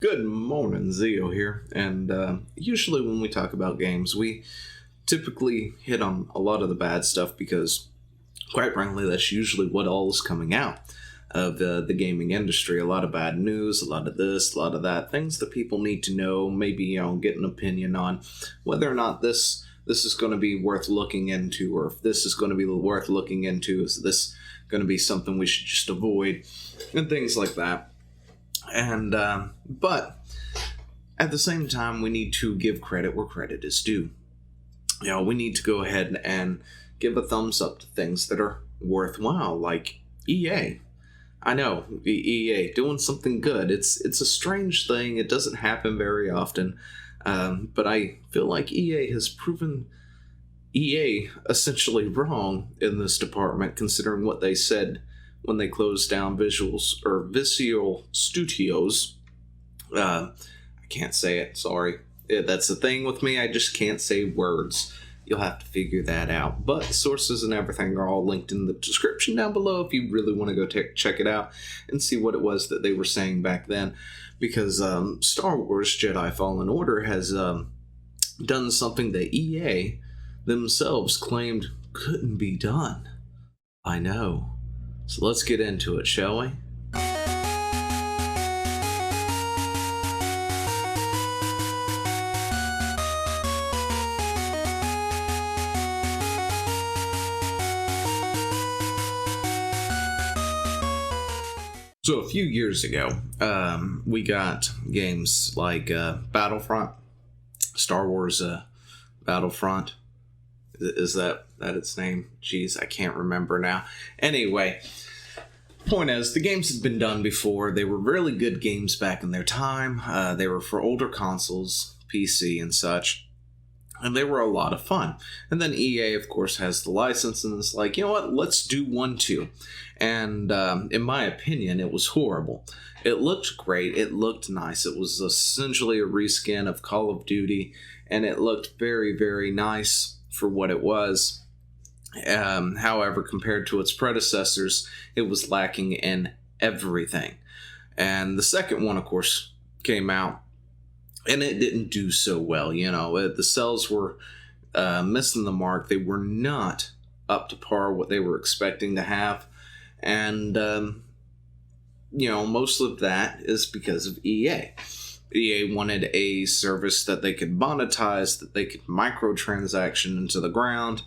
Good morning, Zio here. And usually, when we talk about games, we typically hit on a lot of the bad stuff because, quite frankly, that's usually what all is coming out of the gaming industry. A lot of bad news, a lot of this, a lot of that, things that people need to know, maybe, get an opinion on whether or not this is going to be worth looking into, or if this is going to be worth looking into. Is this going to be something we should just avoid, and things like that. And but at the same time, we need to give credit where credit is due. We need to go ahead and give a thumbs up to things that are worthwhile, like EA. I know EA doing something good. It's a strange thing. It doesn't happen very often, but I feel like EA has proven EA essentially wrong in this department, considering what they said when they closed down Visual Studios. I can't say it, sorry. That's the thing with me, I just can't say words. You'll have to figure that out. But sources and everything are all linked in the description down below if you really want to go check it out and see what it was that they were saying back then. Because Star Wars Jedi Fallen Order has done something that EA themselves claimed couldn't be done. I know. So let's get into it, shall we? So a few years ago, we got games like Battlefront, Star Wars Battlefront. Is that its name? Jeez, I can't remember now. Anyway, point is, the games had been done before. They were really good games back in their time. They were for older consoles, PC and such. And they were a lot of fun. And then EA, of course, has the license and it's like, you know what, let's do one too. And in my opinion, it was horrible. It looked great. It looked nice. It was essentially a reskin of Call of Duty. And it looked very, very nice for what it was. However, compared to its predecessors, it was lacking in everything. And the second one, of course, came out. And it didn't do so well, The sales were missing the mark. They were not up to par what they were expecting to have. And, most of that is because of EA. EA wanted a service that they could monetize, that they could microtransaction into the ground.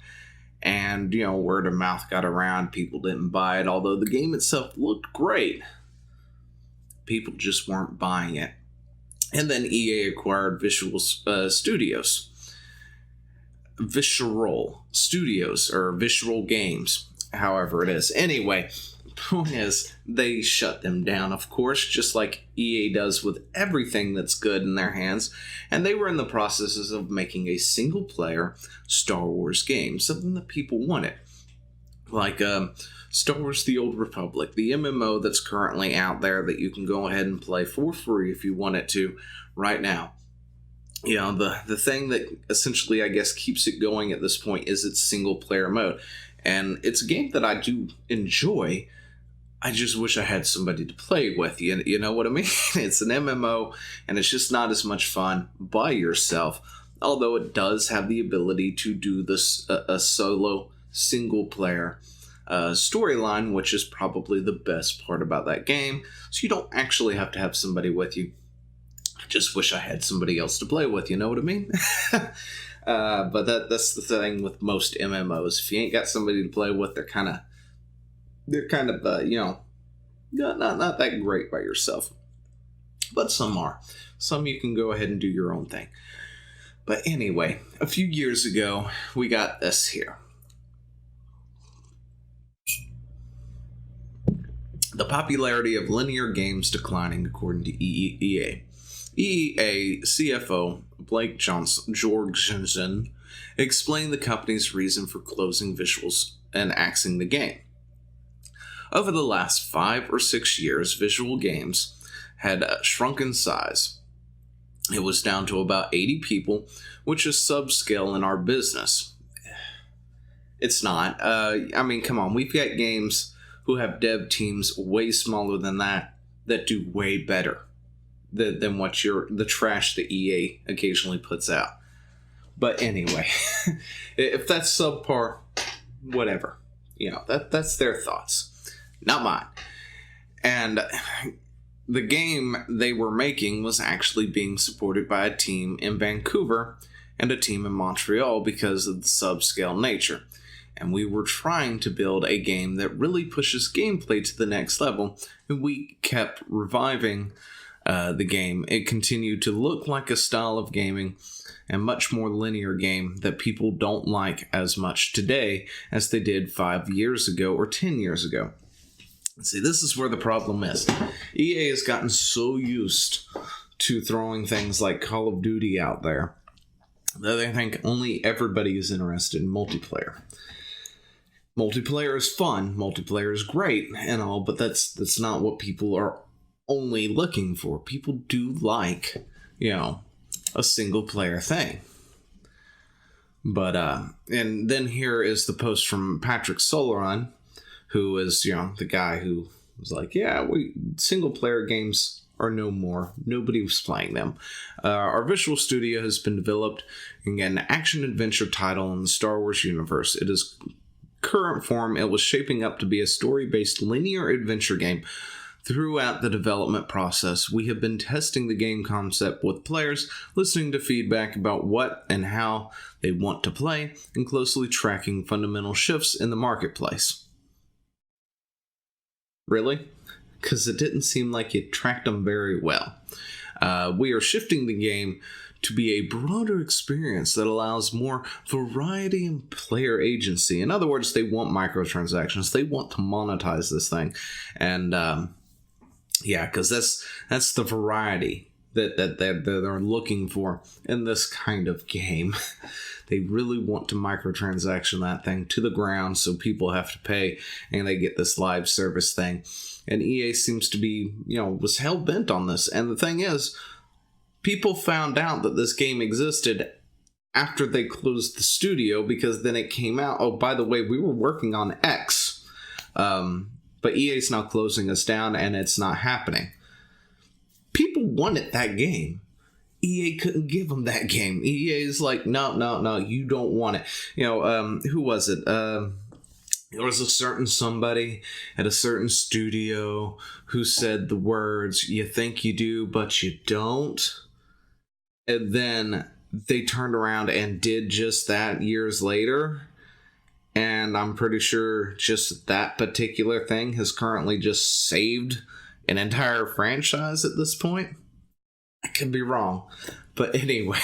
And, word of mouth got around. People didn't buy it. Although the game itself looked great, people just weren't buying it. And then EA acquired Visual Studios, or Visual Games, however it is. Anyway, point is, they shut them down, of course, just like EA does with everything that's good in their hands. And they were in the processes of making a single-player Star Wars game, something that people wanted. Like Star Wars The Old Republic, the MMO that's currently out there that you can go ahead and play for free if you want it to right now. The thing that essentially, I guess, keeps it going at this point is its single-player mode. And it's a game that I do enjoy. I just wish I had somebody to play with. You know what I mean? It's an MMO, and it's just not as much fun by yourself. Although it does have the ability to do this a solo single-player storyline, which is probably the best part about that game. So you don't actually have to have somebody with you. I just wish I had somebody else to play with, you know what I mean? But that's the thing with most MMOs. If you ain't got somebody to play with, they're kind of not that great by yourself. But some are. Some you can go ahead and do your own thing. But anyway, a few years ago, we got this here. The popularity of linear games declining, according to EA. EA CFO Blake Jorgensen explained the company's reason for closing Visuals and axing the game. Over the last 5 or 6 years, Visual Games had shrunk in size. It was down to about 80 people, which is subscale in our business. It's not. Come on. We've got games who have dev teams way smaller than that do way better. than what the trash that EA occasionally puts out. But anyway, if that's subpar, whatever. That's their thoughts, not mine. And the game they were making was actually being supported by a team in Vancouver and a team in Montreal because of the subscale nature. And we were trying to build a game that really pushes gameplay to the next level, and we kept reviving the game. It continued to look like a style of gaming and much more linear game that people don't like as much today as they did 5 years ago or 10 years ago. See, this is where the problem is. EA has gotten so used to throwing things like Call of Duty out there that they think only everybody is interested in multiplayer. Multiplayer is fun, multiplayer is great and all, but that's not what people are only looking for. People do like, a single player thing. But, and then here is the post from Patrick Solaran, who is, the guy who was like, single player games are no more. Nobody was playing them. Our visual studio has been developed in an action-adventure title in the Star Wars universe. It is current form. It was shaping up to be a story-based linear adventure game. Throughout the development process, we have been testing the game concept with players, listening to feedback about what and how they want to play, and closely tracking fundamental shifts in the marketplace. Really? Because it didn't seem like it tracked them very well. We are shifting the game to be a broader experience that allows more variety and player agency. In other words, they want microtransactions. They want to monetize this thing. And, because that's the variety that they're looking for in this kind of game. They really want to microtransaction that thing to the ground so people have to pay and they get this live service thing. And EA seems to be, was hell-bent on this. And the thing is, people found out that this game existed after they closed the studio, because then it came out, oh, by the way, we were working on X. But EA's now closing us down and it's not happening. People wanted that game. EA couldn't give them that game. EA is like, no, you don't want it. Who was it? There was a certain somebody at a certain studio who said the words, "You think you do, but you don't." And then they turned around and did just that years later. And I'm pretty sure just that particular thing has currently just saved an entire franchise at this point. I could be wrong. But anyway,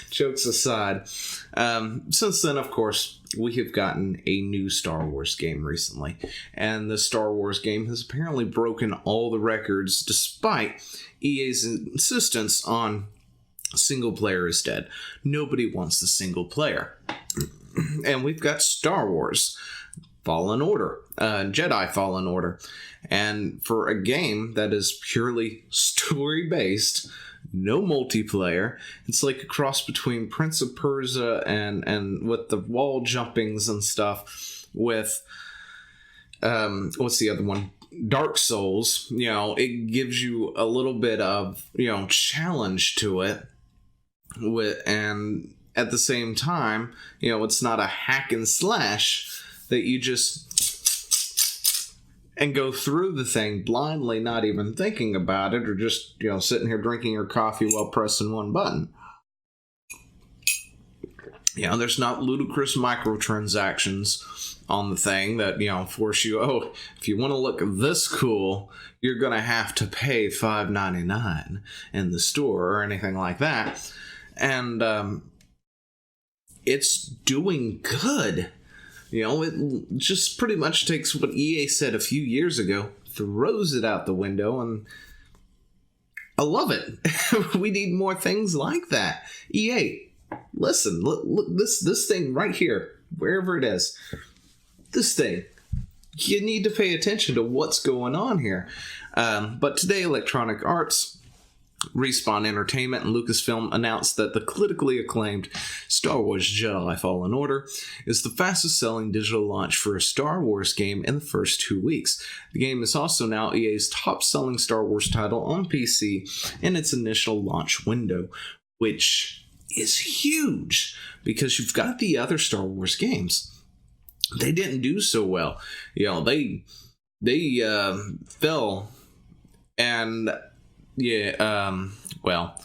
jokes aside, since then, of course, we have gotten a new Star Wars game recently. And the Star Wars game has apparently broken all the records despite EA's insistence on single player is dead. Nobody wants the single player. And we've got Star Wars Fallen Order, Jedi Fallen Order. And for a game that is purely story-based, no multiplayer, it's like a cross between Prince of Persia and with the wall jumpings and stuff with, what's the other one? Dark Souls. It gives you a little bit of, challenge to it. And at the same time, it's not a hack and slash that you just and go through the thing blindly, not even thinking about it, or just, sitting here drinking your coffee while pressing one button. There's not ludicrous microtransactions on the thing that, force you, if you want to look this cool, you're going to have to pay $5.99 in the store or anything like that. And it's doing good. It just pretty much takes what EA said a few years ago, throws it out the window, and I love it. We need more things like that. EA, listen, look this thing right here, wherever it is. This thing. You need to pay attention to what's going on here. But today, Electronic Arts Respawn Entertainment and Lucasfilm announced that the critically acclaimed Star Wars Jedi Fallen Order is the fastest selling digital launch for a Star Wars game in the first 2 weeks. The game is also now EA's top selling Star Wars title on PC in its initial launch window, which is huge because you've got the other Star Wars games. They didn't do so well. You know, they fell, and well,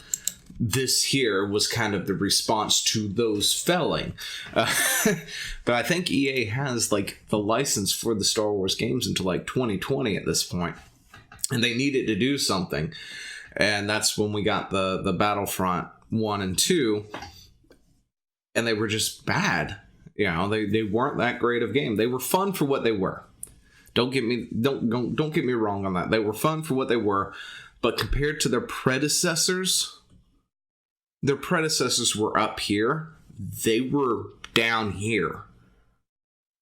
this here was kind of the response to those felling. But I think EA has like the license for the Star Wars games until like 2020 at this point, and they needed to do something, and that's when we got the Battlefront 1 and 2, and they were just bad. You know, they weren't that great of a game. They were fun for what they were. Don't get me wrong on that. They were fun for what they were, but compared to their predecessors were up here. They were down here.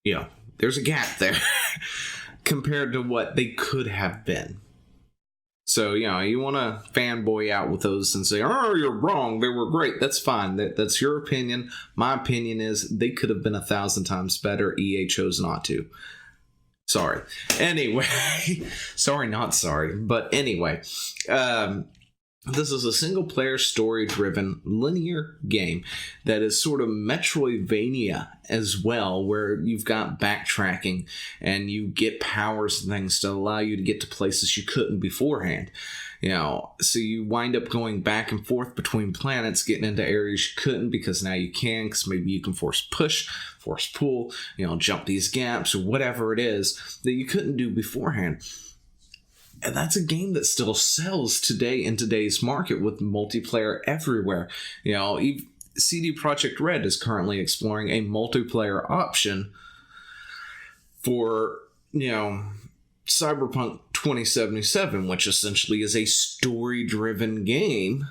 You know, there's a gap there compared to what they could have been. So, you know, you want to fanboy out with those and say, oh, you're wrong, they were great. That's fine. That's your opinion. My opinion is they could have been 1,000 times better. EA chose not to. Sorry. Anyway, sorry, not sorry. But anyway, this is a single-player, story-driven, linear game that is sort of Metroidvania as well, where you've got backtracking and you get powers and things to allow you to get to places you couldn't beforehand. You know, so you wind up going back and forth between planets, getting into areas you couldn't because now you can, because maybe you can force push, force pull, you know, jump these gaps or whatever it is that you couldn't do beforehand. And that's a game that still sells today in today's market with multiplayer everywhere. You know, CD Projekt Red is currently exploring a multiplayer option for, you know, Cyberpunk 2077, which essentially is a story-driven game.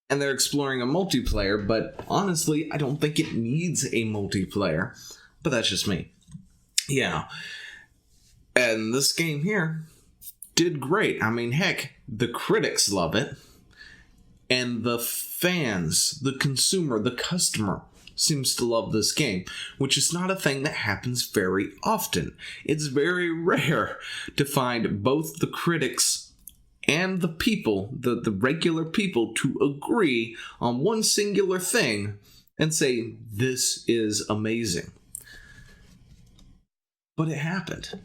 And they're exploring a multiplayer, but honestly, I don't think it needs a multiplayer. But that's just me. Yeah. And this game here did great. I mean, heck, the critics love it. And the fans, the consumer, the customer seems to love this game, which is not a thing that happens very often. It's very rare to find both the critics and the people, the regular people, to agree on one singular thing and say, this is amazing. But it happened.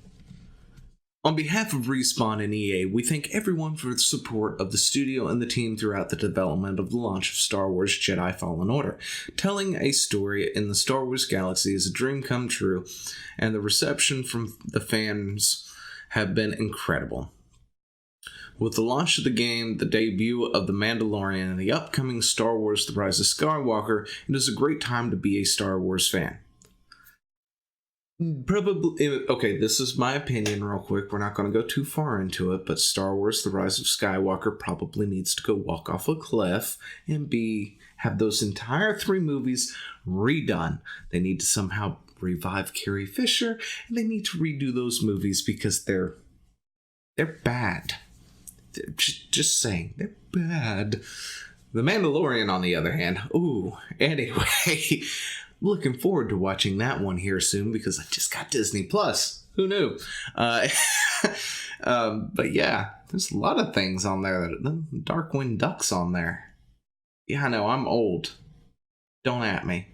On behalf of Respawn and EA, we thank everyone for the support of the studio and the team throughout the development of the launch of Star Wars Jedi Fallen Order. Telling a story in the Star Wars galaxy is a dream come true, and the reception from the fans have been incredible. With the launch of the game, the debut of The Mandalorian, and the upcoming Star Wars The Rise of Skywalker, it is a great time to be a Star Wars fan. Probably, okay, this is my opinion real quick. We're not going to go too far into it, but Star Wars The Rise of Skywalker probably needs to go walk off a cliff and have those entire 3 movies redone. They need to somehow revive Carrie Fisher, and they need to redo those movies because they're bad. Just saying, they're bad. The Mandalorian, on the other hand, ooh, anyway... Looking forward to watching that one here soon because I just got Disney Plus. Who knew? But yeah, there's a lot of things on there. The Darkwing Duck's on there. Yeah, I know, I'm old. Don't at me.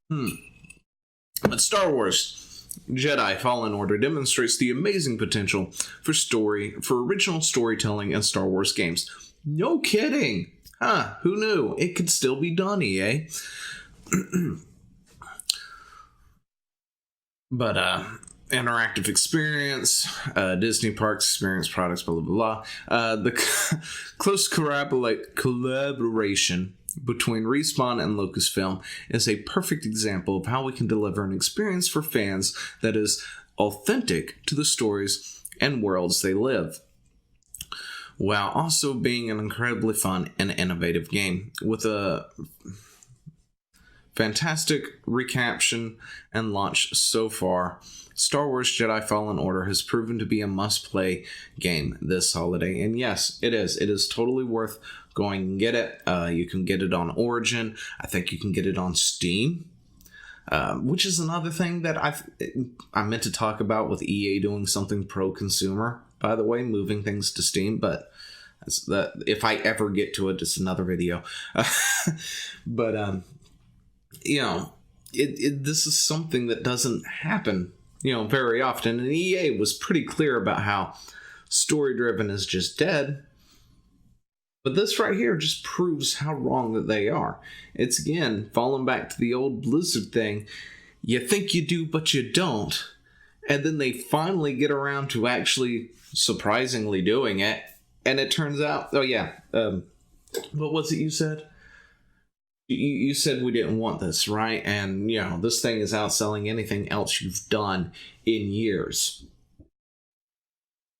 But Star Wars Jedi Fallen Order demonstrates the amazing potential for original storytelling in Star Wars games. No kidding! Huh, who knew? It could still be done, EA. But, interactive experience, Disney Parks experience products, blah, blah, blah. The close collaboration between Respawn and Lucasfilm is a perfect example of how we can deliver an experience for fans that is authentic to the stories and worlds they live, while also being an incredibly fun and innovative game with a fantastic recaption and launch so far. Star Wars Jedi Fallen Order has proven to be a must-play game this holiday. And yes, it is. It is totally worth going and get it. You can get it on Origin. I think you can get it on Steam. Which is another thing that I meant to talk about with EA doing something pro-consumer, by the way, moving things to Steam, but if I ever get to it, it's another video. But, this is something that doesn't happen, very often. And EA was pretty clear about how story-driven is just dead. But this right here just proves how wrong that they are. It's, again, falling back to the old Blizzard thing. You think you do, but you don't. And then they finally get around to actually surprisingly doing it. And it turns out, what was it you said? You said we didn't want this, right? And, this thing is outselling anything else you've done in years.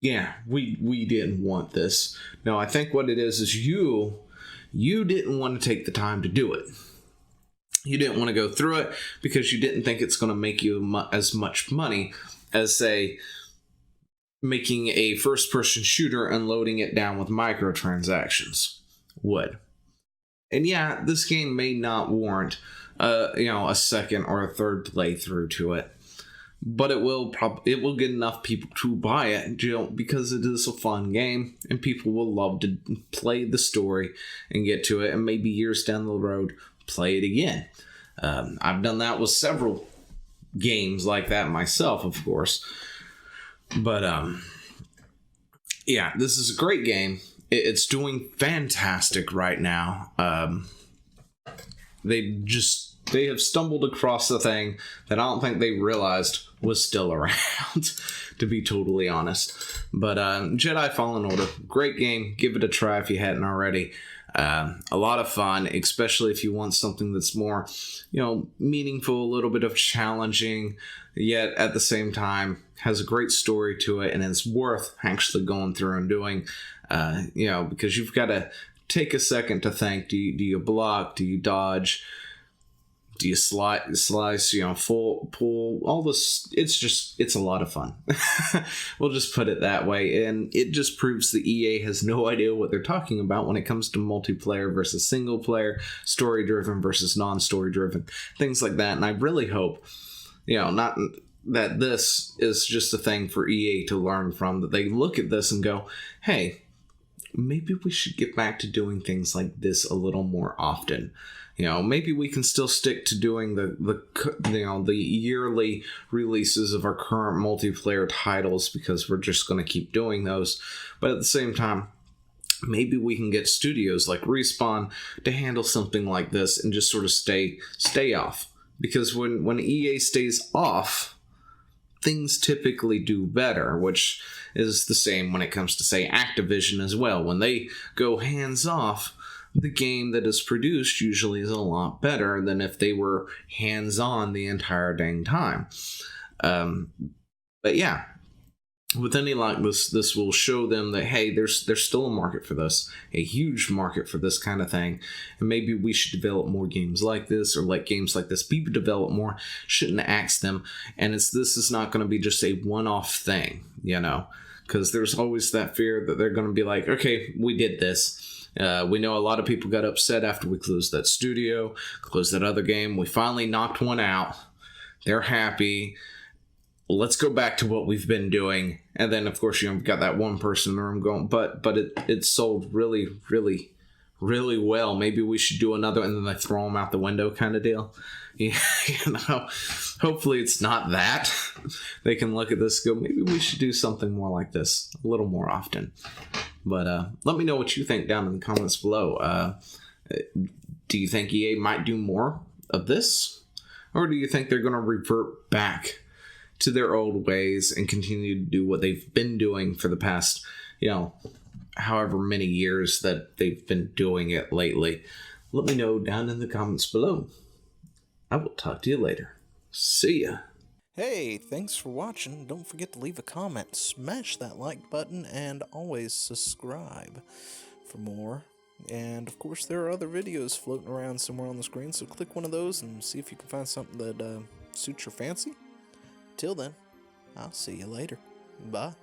Yeah, we didn't want this. No, I think what it is you didn't want to take the time to do it. You didn't want to go through it because you didn't think it's going to make you as much money as, say, making a first-person shooter and loading it down with microtransactions would. And yeah, this game may not warrant, a second or a third playthrough to it. But it will get enough people to buy it, because it is a fun game, and people will love to play the story and get to it, and maybe years down the road, play it again. I've done that with several games like that myself, of course. But, this is a great game. It's doing fantastic right now. They have stumbled across the thing that I don't think they realized was still around, to be totally honest. But Jedi Fallen Order, great game. Give it a try if you hadn't already. A lot of fun, especially if you want something that's more, meaningful, a little bit of challenging, yet at the same time has a great story to it, and it's worth actually going through and doing, because you've got to take a second to think, do you block, do you dodge, do you slice, pull, all this. It's a lot of fun. We'll just put it that way. And it just proves that EA has no idea what they're talking about when it comes to multiplayer versus single player, story-driven versus non-story-driven, things like that. And I really hope, not that this is just a thing for EA to learn from, that they look at this and go, hey, maybe we should get back to doing things like this a little more often. Maybe we can still stick to doing the yearly releases of our current multiplayer titles, because we're just going to keep doing those. But at the same time, maybe we can get studios like Respawn to handle something like this and just sort of stay off. Because when EA stays off, things typically do better, which is the same when it comes to, say, Activision as well. When they go hands off, the game that is produced usually is a lot better than if they were hands-on the entire dang time. But yeah, with any like this will show them that, hey, there's still a market for this, a huge market for this kind of thing, and maybe we should develop more games like this, or let games like this be developed more. Shouldn't axe them, and this is not going to be just a one-off thing, because there's always that fear that they're going to be like, okay, we did this. We know a lot of people got upset after we closed that studio, closed that other game. We finally knocked one out. They're happy. Let's go back to what we've been doing. And then, of course, we've got that one person in the room going, but it sold really, really, really well. Maybe we should do another, and then they throw them out the window kind of deal. Hopefully it's not that. They can look at this and go, maybe we should do something more like this a little more often. But let me know what you think down in the comments below. Do you think EA might do more of this? Or do you think they're going to revert back to their old ways and continue to do what they've been doing for the past, however many years that they've been doing it lately? Let me know down in the comments below. I will talk to you later. See ya. Hey, thanks for watching. Don't forget to leave a comment, smash that like button, and always subscribe for more. And of course, there are other videos floating around somewhere on the screen, so click one of those and see if you can find something that suits your fancy. Till then. I'll see you later. Bye.